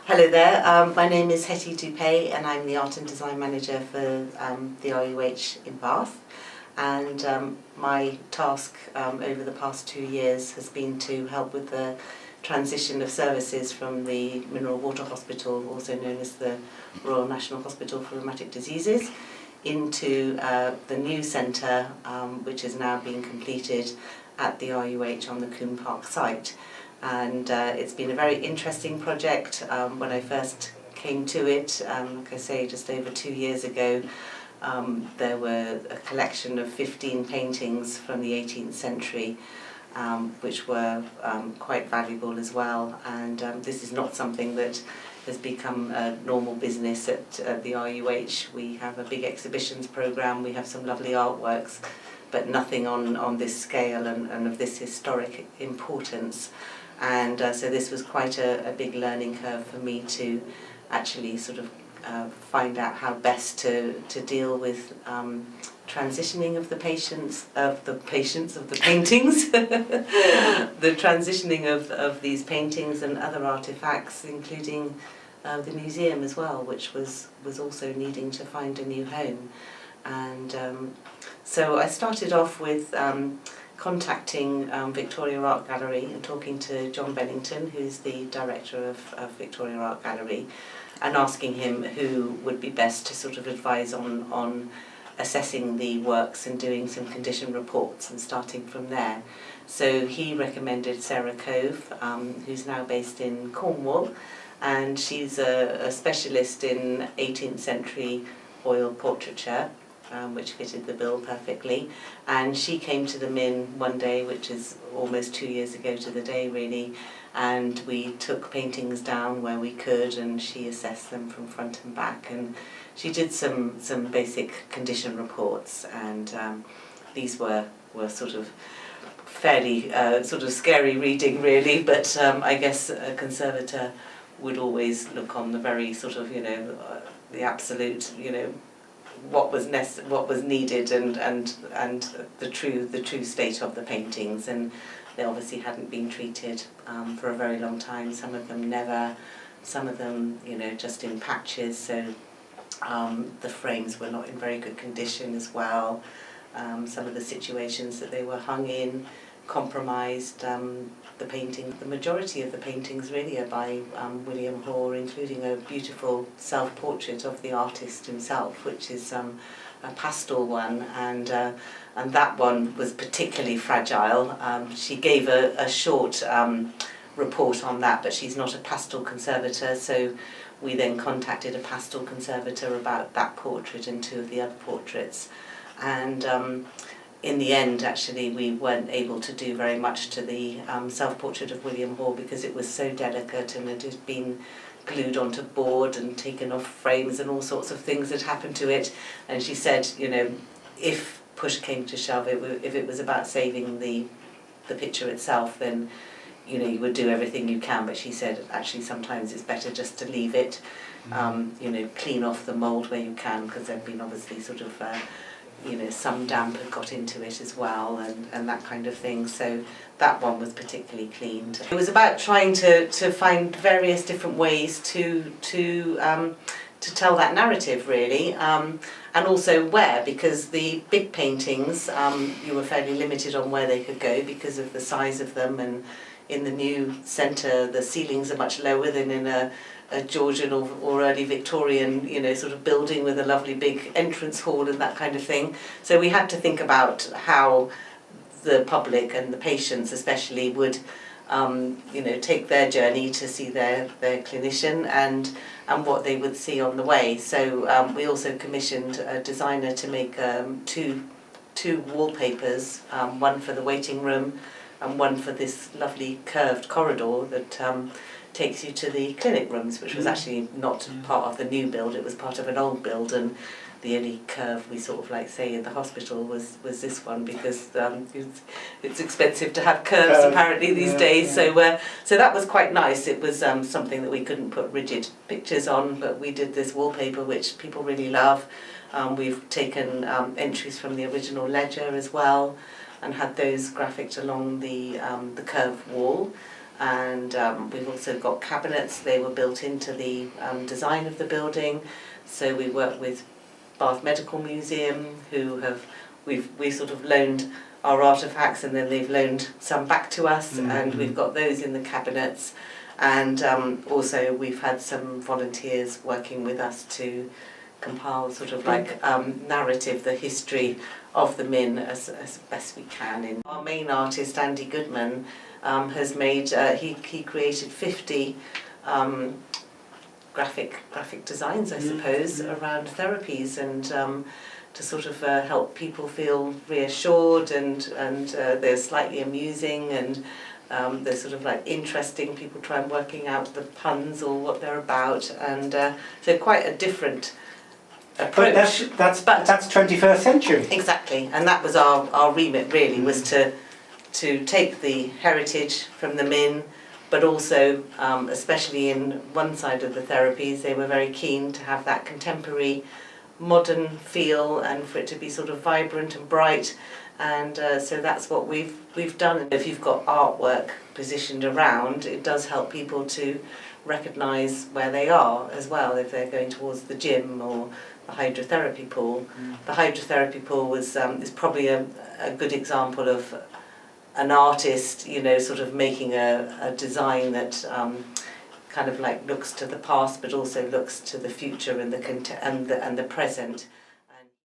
Hello there, my name is Hettie and I'm the Art and Design Manager for the RUH in Bath, and my task over the past 2 years has been to help with the transition of services from the Mineral Water Hospital, also known as the Royal National Hospital for Rheumatic Diseases, into the new centre which is now being completed at the RUH on the Coombe Park site. And it's been a very interesting project. When I first came to it, like I say, just over 2 years ago, there were a collection of 15 paintings from the 18th century, which were quite valuable as well. And this is not something that has become a normal business at the RUH. We have a big exhibitions programme, we have some lovely artworks, but nothing on this scale and of this historic importance. And so this was quite a big learning curve for me to actually sort of find out how best to deal with transitioning of the paintings, the transitioning of these paintings and other artefacts, including the museum as well, which was also needing to find a new home. And so I started off with contacting Victoria Art Gallery and talking to John Bennington, who's the director of Victoria Art Gallery, and asking him who would be best to sort of advise on assessing the works and doing some condition reports and starting from there. So he recommended Sarah Cove, who's now based in Cornwall, and she's a specialist in 18th century oil portraiture, which fitted the bill perfectly. And she came to the Min one day, which is almost 2 years ago to the day really, and we took paintings down where we could and she assessed them from front and back, and she did some basic condition reports, and these were sort of fairly sort of scary reading really, but I guess a conservator would always look on the very sort of, the absolute, what was needed and the true state of the paintings, and they obviously hadn't been treated for a very long time. Some of them never, some of them just in patches, so the frames were not in very good condition as well. Some of the situations that they were hung in compromised the majority of the paintings really are by William Hoare, including a beautiful self-portrait of the artist himself, which is a pastel one, and that one was particularly fragile. She gave a short report on that, but she's not a pastel conservator, so we then contacted a pastel conservator about that portrait and 2 of the other portraits, and in the end, actually, we weren't able to do very much to the self-portrait of William Hoare because it was so delicate and it had been glued onto board and taken off frames, and all sorts of things had happened to it. And she said, if push came to shove, if it was about saving the picture itself, then you would do everything you can. But she said, actually, sometimes it's better just to leave it, clean off the mould where you can, because there'd been obviously sort of some damp had got into it as well, and that kind of thing. So that one was particularly cleaned. It was about trying to find various different ways to tell that narrative really, and also where, because the big paintings you were fairly limited on where they could go because of the size of them, and in the new centre the ceilings are much lower than in a Georgian or early Victorian, sort of building with a lovely big entrance hall and that kind of thing. So we had to think about how the public and the patients especially would, take their journey to see their clinician and what they would see on the way. So we also commissioned a designer to make two wallpapers, one for the waiting room and one for this lovely curved corridor that takes you to the clinic rooms, which was actually not part of the new build, it was part of an old build, and the only curve we sort of like say in the hospital was this one, because it's expensive to have curves apparently these days. So that was quite nice. It was something that we couldn't put rigid pictures on, but we did this wallpaper which people really love. We've taken entries from the original ledger as well and had those graphicked along the curved wall. and we've also got cabinets. They were built into the design of the building. So we work with Bath Medical Museum, who we sort of loaned our artefacts, and then they've loaned some back to us, and we've got those in the cabinets. And also we've had some volunteers working with us to compile sort of like narrative, the history of the Min as best we can. And our main artist, Andy Goodman, has made, he created 50 graphic designs, I suppose, around therapies, and to sort of help people feel reassured, and they're slightly amusing, and they're sort of like interesting. People try and working out the puns or what they're about, and so quite a different approach. But that's 21st century. Exactly, and that was our remit really, was to take the heritage from the Min, but also, especially in one side of the therapies, they were very keen to have that contemporary, modern feel, and for it to be sort of vibrant and bright, and so that's what we've done. If you've got artwork positioned around, it does help people to recognise where they are as well, if they're going towards the gym or the hydrotherapy pool. The hydrotherapy pool is probably a good example of an artist, you know, sort of making a design that kind of like looks to the past, but also looks to the future and the present.